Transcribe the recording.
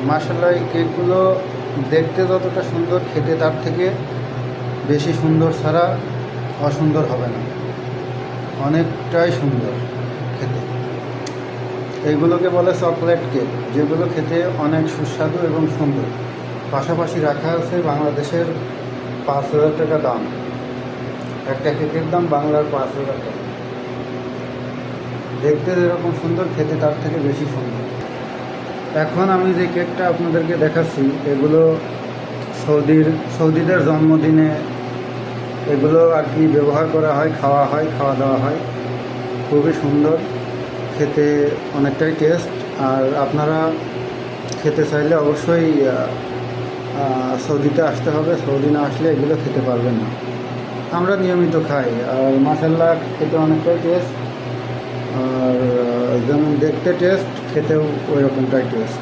মাশাআল্লাহ এই কেকগুলো দেখতে যতটা সুন্দর, খেতে তার থেকে বেশি সুন্দর ছাড়া অসুন্দর হবে না, অনেকটাই সুন্দর খেতে। এইগুলোকে বলে চকলেট কেক, যেগুলো খেতে অনেক সুস্বাদু এবং সুন্দর। পাশাপাশি রাখা আছে বাংলাদেশের 5,000 টাকা দাম। একটা কেকের দাম বাংলার 5,000 টাকা। দেখতে যেরকম সুন্দর, খেতে তার থেকে বেশি সুন্দর। এখন আমি যে কেকটা আপনাদেরকে দেখাচ্ছি, এগুলো সৌদিদের জন্মদিনে এগুলো আর কি ব্যবহার করা হয়, খাওয়া দাওয়া হয়। খুবই সুন্দর খেতে, অনেকটাই টেস্ট। আর আপনারা খেতে চাইলে অবশ্যই সৌদিতে আসতে হবে। সৌদি না আসলে এগুলো খেতে পারবেন না। আমরা নিয়মিত খাই, আর মাশাআল্লাহ খেতে অনেকটাই টেস্ট। আর যেমন দেখতে টেস্ট, খেতেও ওই রকমটাই টেস্ট।